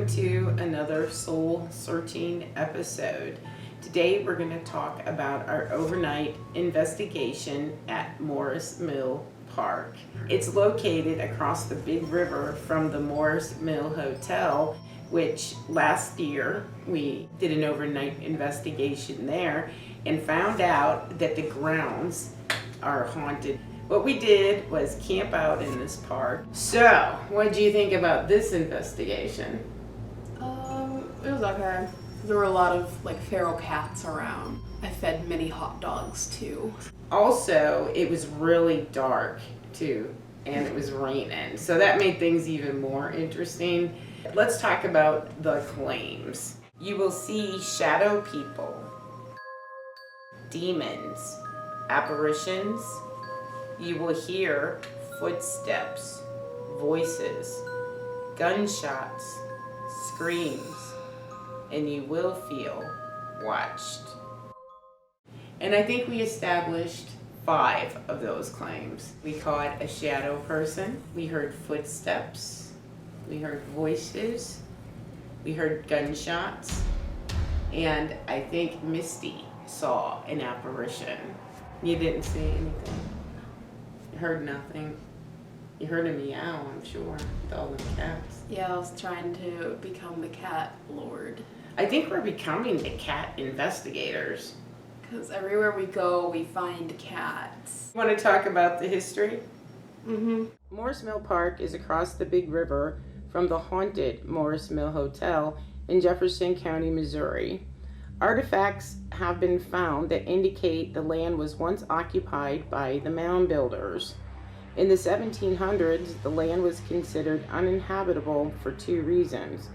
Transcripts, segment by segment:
welcome to another soul searching episode. Today we're going to talk about our overnight investigation at Morse Mill Park. It's located across the big river from the Morse Mill Hotel, which last year we did an overnight investigation there and found out that the grounds are haunted. What we did was camp out in this park. So, what do you think about this investigation? It was okay. There were a lot of feral cats around. I fed many hot dogs too. Also, it was really dark too, and it was raining, so that made things even more interesting. Let's talk about the claims. You will see shadow people, demons, apparitions. You will hear footsteps, voices, gunshots, screams, and you will feel watched. And I think we established 5 of those claims. We caught a shadow person, we heard footsteps, we heard voices, we heard gunshots, and I think Misty saw an apparition. You didn't see anything? You heard nothing? You heard a meow, I'm sure, with all the cats. Yeah, I was trying to become the cat lord. I think we're becoming the cat investigators. Because everywhere we go, we find cats. Want to talk about the history? Mm-hmm. Morse Mill Park is across the big river from the haunted Morse Mill Hotel in Jefferson County, Missouri. Artifacts have been found that indicate the land was once occupied by the mound builders. In the 1700s, the land was considered uninhabitable for 2 reasons.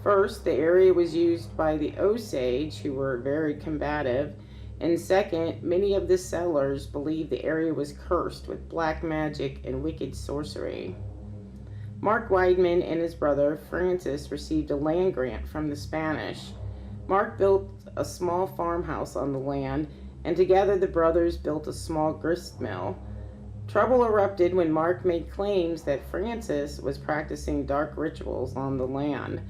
First, the area was used by the Osage, who were very combative, and second, many of the settlers believed the area was cursed with black magic and wicked sorcery. Mark Weidman and his brother Francis received a land grant from the Spanish. Mark built a small farmhouse on the land, and together the brothers built a small grist mill. Trouble erupted when Mark made claims that Francis was practicing dark rituals on the land.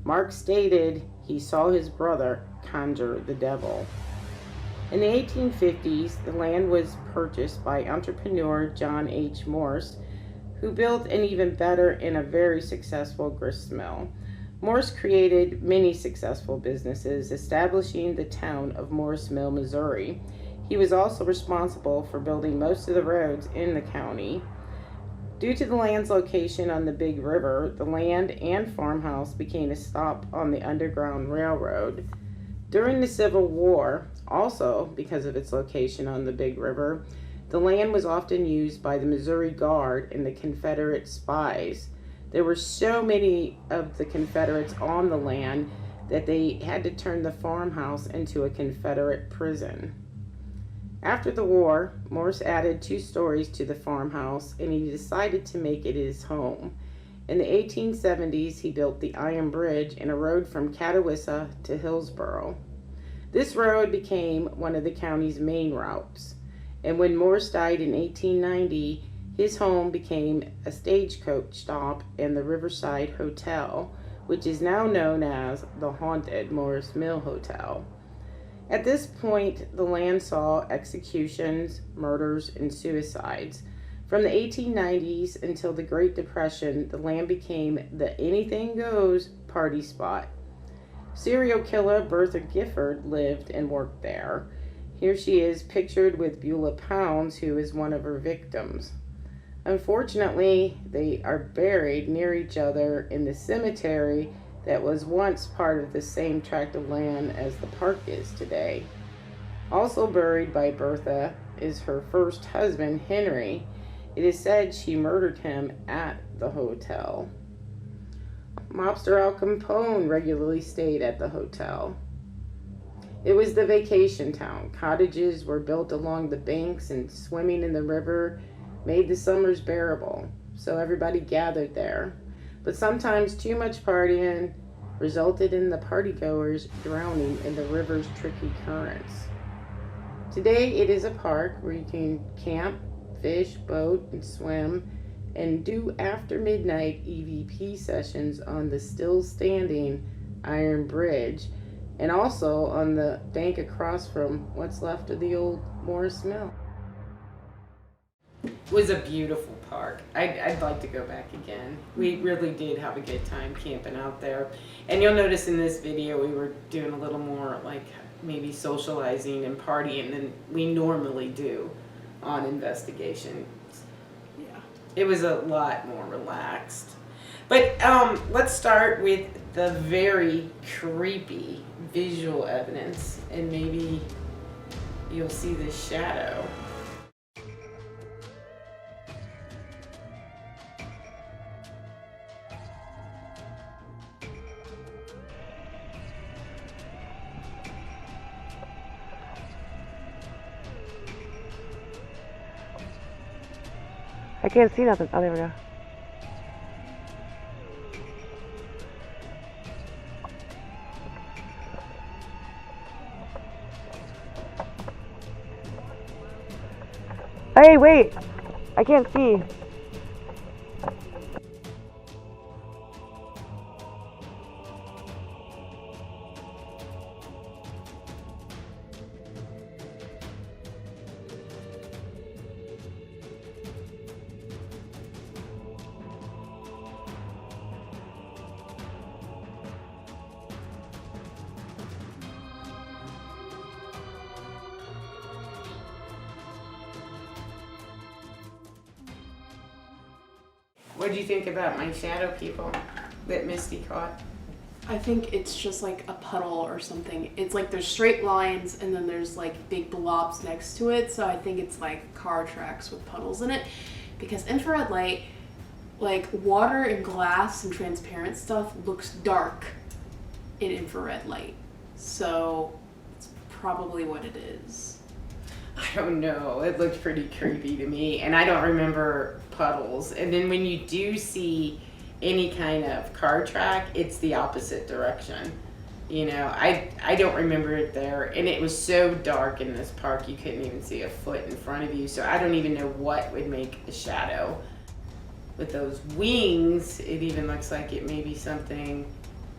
Mark stated he saw his brother conjure the devil. In the 1850s, the land was purchased by entrepreneur John H. Morse, who built an even better and a very successful grist mill. Morse created many successful businesses, establishing the town of Morse Mill, Missouri. He was also responsible for building most of the roads in the county. Due to the land's location on the big river, the land and farmhouse became a stop on the Underground Railroad. During the Civil War, also because of its location on the big river, the land was often used by the Missouri Guard and the Confederate spies. There were so many of the Confederates on the land that they had to turn the farmhouse into a Confederate prison. After the war, Morse added 2 stories to the farmhouse, and he decided to make it his home. In the 1870s, he built the Iron Bridge and a road from Catawissa to Hillsboro. This road became one of the county's main routes, and when Morse died in 1890, his home became a stagecoach stop and the Riverside Hotel, which is now known as the haunted Morse Mill Hotel. At this point, the land saw executions, murders, and suicides. From the 1890s until the Great Depression, the land became the anything-goes party spot. Serial killer Bertha Gifford lived and worked there. Here she is pictured with Beulah Pounds, who is one of her victims. Unfortunately, they are buried near each other in the cemetery that was once part of the same tract of land as the park is today. Also buried by Bertha is her first husband, Henry. It is said she murdered him at the hotel. Mobster Al Capone regularly stayed at the hotel. It was the vacation town. Cottages were built along the banks, and swimming in the river made the summers bearable, so everybody gathered there. But sometimes too much partying resulted in the partygoers drowning in the river's tricky currents. Today it is a park where you can camp, fish, boat, and swim, and do after midnight EVP sessions on the still standing Iron Bridge and also on the bank across from what's left of the old Morse Mill. It was a beautiful park. I'd like to go back again. We really did have a good time camping out there. And you'll notice in this video we were doing a little more like maybe socializing and partying than we normally do on investigations. Yeah. It was a lot more relaxed. But let's start with the very creepy visual evidence, and maybe you'll see the shadow. I can't see nothing. Oh, there we go. Hey, wait! I can't see. What do you think about my shadow people that Misty caught? I think it's just like a puddle or something. It's like there's straight lines and then there's like big blobs next to it. So I think it's like car tracks with puddles in it. Because infrared light, like water and glass and transparent stuff, looks dark in infrared light. So it's probably what it is. I don't know. It looked pretty creepy to me, and I don't remember puddles. And then when you do see any kind of car track, it's the opposite direction. You know, I don't remember it there, and it was so dark in this park you couldn't even see a foot in front of you, so I don't even know what would make a shadow. With those wings, it even looks like it may be something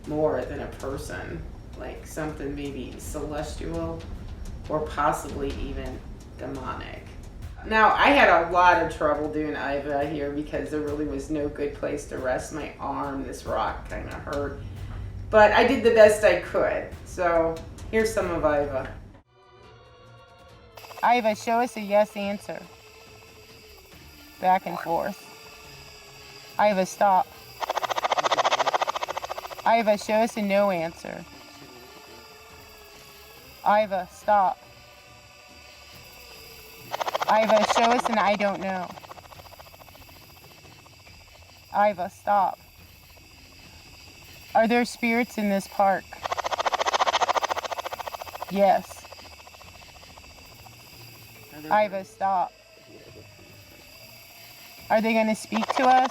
more than a person, like something maybe celestial or possibly even demonic. Now, I had a lot of trouble doing Iva here because there really was no good place to rest my arm. This rock kind of hurt. But I did the best I could. So here's some of Iva. Iva, show us a yes answer. Back and forth. Iva, stop. Iva, show us a no answer. Iva, stop. Iva, show us an I don't know. Iva, stop. Are there spirits in this park? Yes. Iva, stop. Are they going to speak to us?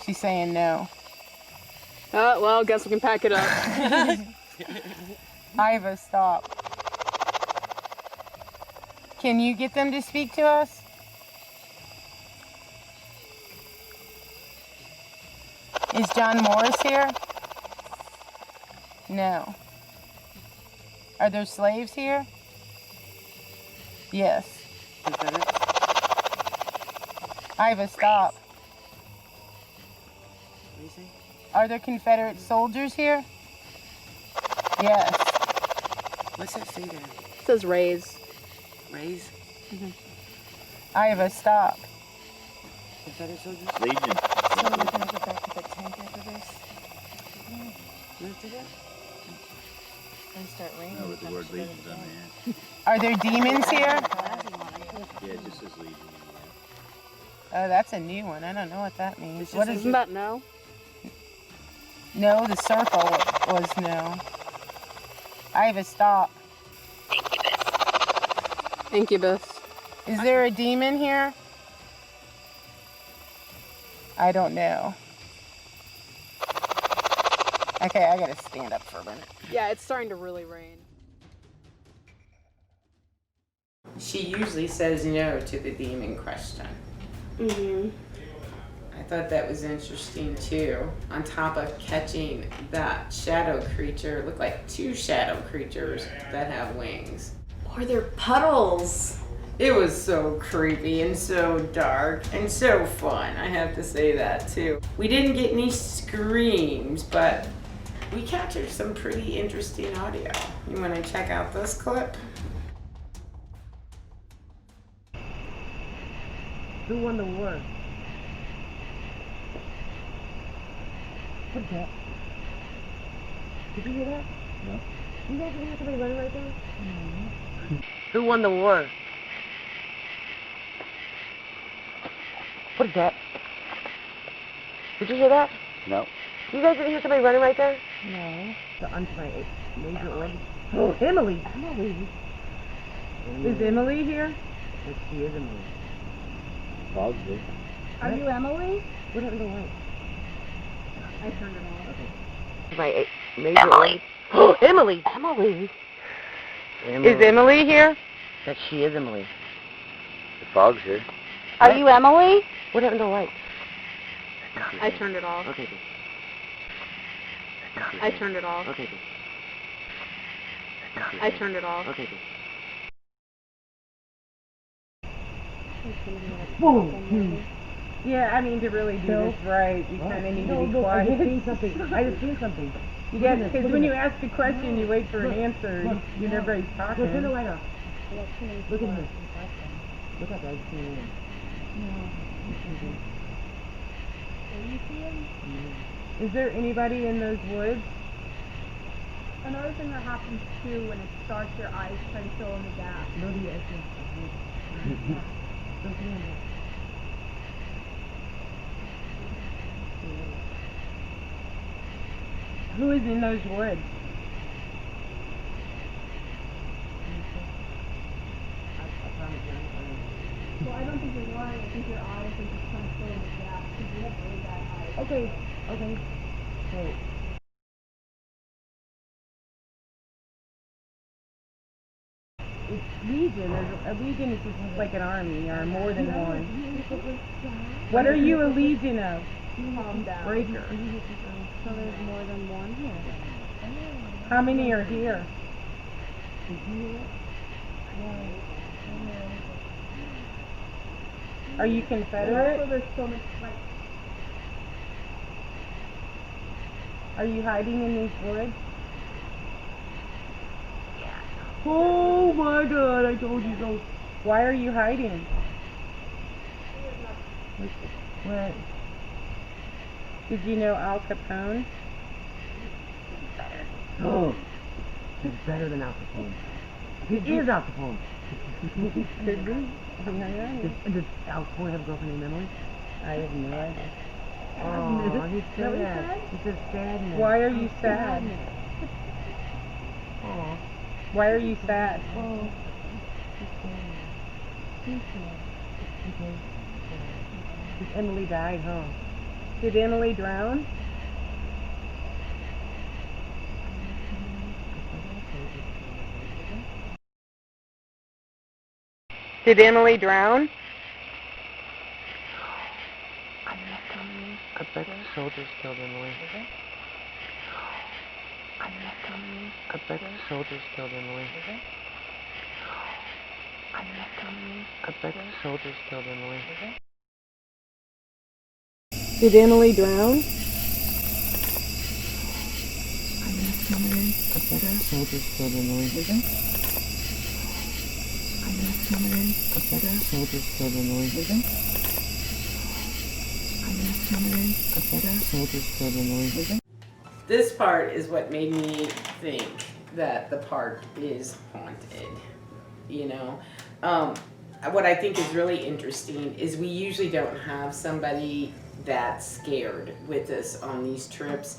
She's saying no. Well, guess we can pack it up. Iva, stop. Can you get them to speak to us? Is John Morris here? No. Are there slaves here? Yes. Iva, stop. Are there Confederate soldiers here? Yes. What's that say there? It says raise. Raise? Mm-hmm. Iva, stop. Confederate soldiers? Legion. So we're gonna go back to the tent after this? Not to that? And start raining. No, with the word Legion's on the end. Are there demons here? Yeah, it just says Legion. Oh, that's a new one. I don't know what that means. What is Isn't that no? No, the circle was no. Iva, stop. Incubus. Is there a demon here? I don't know. Okay, I gotta stand up for a minute. Yeah, it's starting to really rain. She usually says no to the demon question. Mm-hmm. I thought that was interesting too. On top of catching that shadow creature, it looked like two shadow creatures that have wings. Or they're puddles. It was so creepy and so dark and so fun. I have to say that too. We didn't get any screams, but we captured some pretty interesting audio. You want to check out this clip? Who won the war? What's that? Did you hear that? No. You guys didn't hear somebody running right there? No. Who won the war? What is that? Did you hear that? No. You guys didn't hear somebody running right there? No. The unsigned major order. Oh, Emily! Emily! Is Emily here? Yes, she is Emily. Probably. Are you Emily? What happened to the light? I turned it off. Okay. My major Emily! Oh, Emily! Emily! Is Emily here? That she is Emily. The fog's here. Are you Emily? What happened to the light? I turned it off. Okay, good. I turned it off. Okay, good. I turned it off. Okay, good. Whoa! Yeah, I mean, to really do this right, you kind of need to be quiet. I just seen something. I just seen something. You got, because when you ask a question, you wait for an answer. You everybody's talking. Turn the light off. Look at her. Look up, I just seen it. Is there anybody in those woods? Another thing that happens too when it starts, your eyes try to fill in the gap. No, the essence. Who is in those woods? Well, I don't think you're lying. I think your eyes are just trying to fill in the gap because you have really bad eyes. Okay, okay. So, it's Legion. A Legion is just like an army or more than one. What are you a Legion of? Calm down. Breaker. So there's more than one here. How many are here? Are you Confederate? Also, there's so much like. Are you hiding in these woods? Oh my God, I told you so. Why are you hiding? What? Did you know Al Capone? Oh, he's better than Al Capone. He is Al Capone. Could be. Does Al Capone have a girlfriend named Emily? I have no idea. Oh, he's sad. He's just sadness. Why are you sad? Oh. Why are you sad? Oh. Emily died, huh? Did Emily drown? Did Emily drown? I bet the soldiers killed Emily. I bet the soldiers killed Emily. I bet the soldiers killed Emily. Did Emily drown? I bet the soldiers killed Emily. I bet the soldiers killed Emily. I bet the soldiers killed Emily. This part is what made me think that the park is haunted, you know. What I think is really interesting is we usually don't have somebody that's scared with us on these trips.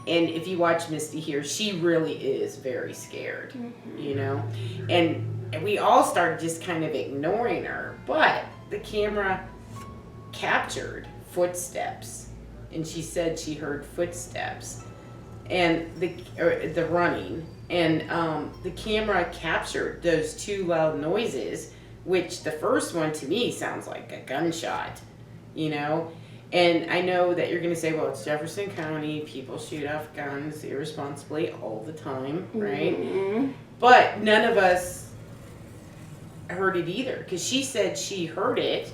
And if you watch Misty here, she really is very scared, you know. And we all started just kind of ignoring her, but the camera captured footsteps. And she said she heard footsteps. And the running, and the camera captured those two loud noises, which the first one to me sounds like a gunshot, you know? And I know that you're going to say, well, it's Jefferson County. People shoot off guns irresponsibly all the time, right? Mm-hmm. But none of us heard it either. Because she said she heard it,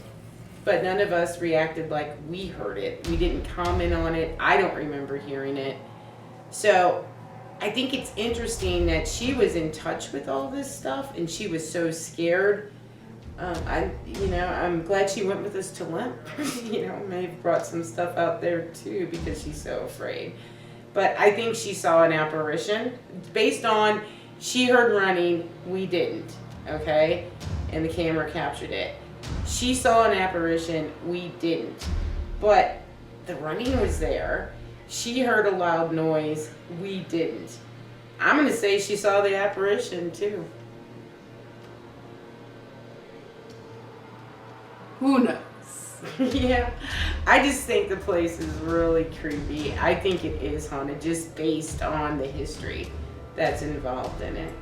but none of us reacted like we heard it. We didn't comment on it. I don't remember hearing it. So I think it's interesting that she was in touch with all this stuff and she was so scared. I'm glad she went with us to Limp. May have brought some stuff out there too because she's so afraid. But I think she saw an apparition based on she heard running, we didn't, okay? And the camera captured it. She saw an apparition, we didn't. But the running was there. She heard a loud noise, we didn't. I'm gonna say she saw the apparition too. Who knows? Yeah, I just think the place is really creepy. I think it is haunted just based on the history that's involved in it,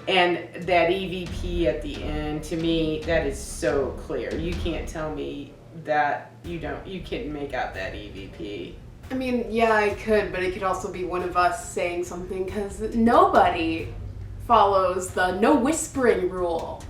And that EVP at the end, to me, that is so clear. You can't tell me that you couldn't make out that EVP. I mean, yeah, I could, but it could also be one of us saying something because nobody follows the no whispering rule.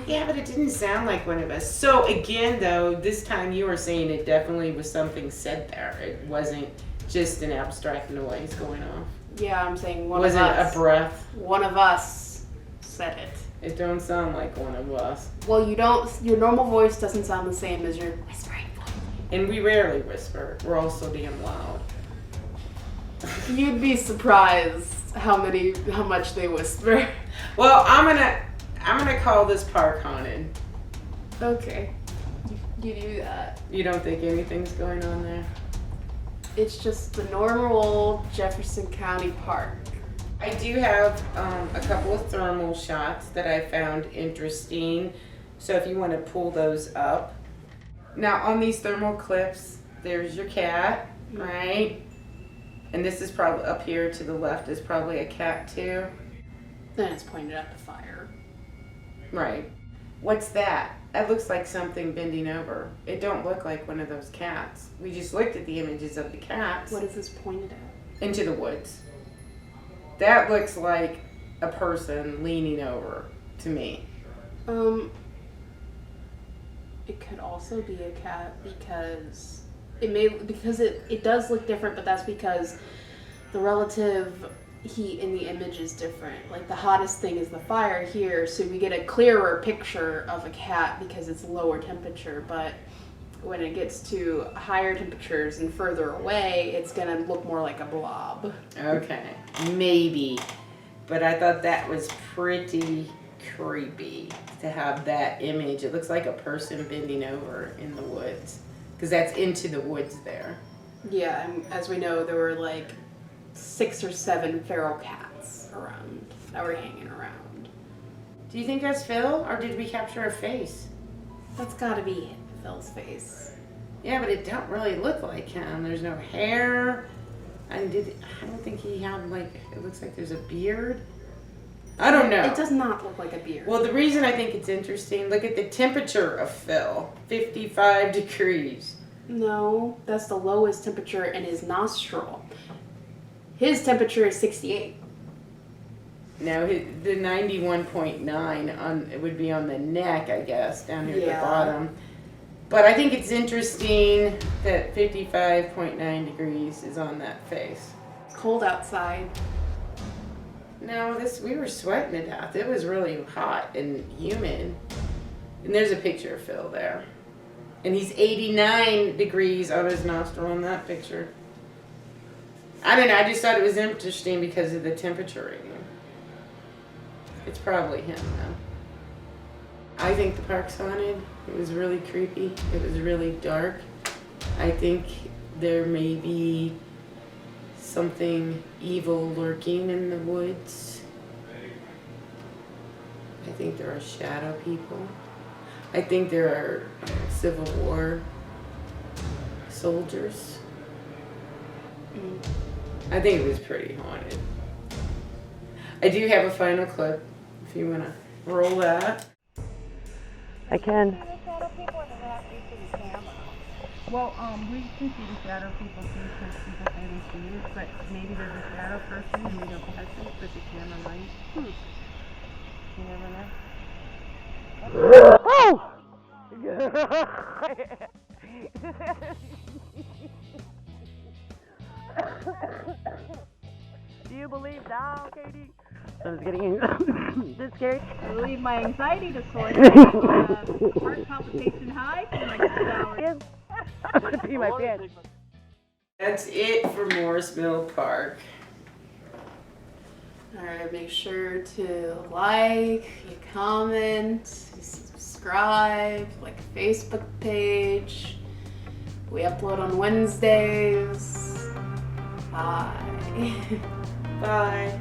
Yeah, but it didn't sound like one of us. So again, though, this time you were saying it definitely was something said there. It wasn't just an abstract noise going off. Yeah, I'm saying one wasn't of us. A breath. One of us said it. It don't sound like one of us. Well, you don't. Your normal voice doesn't sound the same as your whispering voice. And we rarely whisper. We're all so damn loud. You'd be surprised how much they whisper. Well, I'm gonna call this park haunted. Okay, you do that. You don't think anything's going on there? It's just the normal Jefferson County park. I do have a couple of thermal shots that I found interesting. So if you want to pull those up. Now on these thermal clips, there's your cat, right? And this is probably up here to the left is probably a cat too. Then it's pointed at the fire. Right. What's that? That looks like something bending over. It don't look like one of those cats. We just looked at the images of the cats. What is this pointed at? Into the woods. That looks like a person leaning over to me. It could also be a cat because it does look different, but that's because the relative heat in the image is different. Like the hottest thing is the fire here, so we get a clearer picture of a cat because it's lower temperature, but when it gets to higher temperatures and further away, it's gonna look more like a blob. Okay, maybe. But I thought that was pretty creepy to have that image. It looks like a person bending over in the woods because that's into the woods there. Yeah, and as we know, there were like 6 or 7 feral cats around that were hanging around. Do you think that's Phil, or did we capture a face? That's gotta be Phil's face. Yeah, but it don't really look like him. There's no hair. I don't think he had it looks like there's a beard. I don't know. It does not look like a beard. Well, the reason I think it's interesting, look at the temperature of Phil, 55 degrees. No, that's the lowest temperature in his nostril. His temperature is 68. No, the 91.9 it would be on the neck, I guess, down here at the bottom. But I think it's interesting that 55.9 degrees is on that face. It's cold outside. No, we were sweating to death. It was really hot and humid. And there's a picture of Phil there. And he's 89 degrees on his nostril in that picture. I don't know, I just thought it was interesting because of the temperature reading. It's probably him, though. I think the park's haunted. It was really creepy. It was really dark. I think there may be something evil lurking in the woods. I think there are shadow people. I think there are Civil War soldiers. I think it was pretty haunted. I do have a final clip if you want to roll that. I can. shadow people, or does it have to be through the camera? Well, we can see the shadow people too, because people say they see it, but maybe there's a shadow person and we don't catch it, but the camera might. You never know. Do you believe now, Katie? I'm just getting this scary. Relieve my anxiety disorder. Heart palpitation high for the next 2 hours. I'm gonna pee my pants. That's it for Morse Mill Park. Alright, make sure to like, you comment, you subscribe, like a Facebook page. We upload on Wednesdays. Bye. Bye.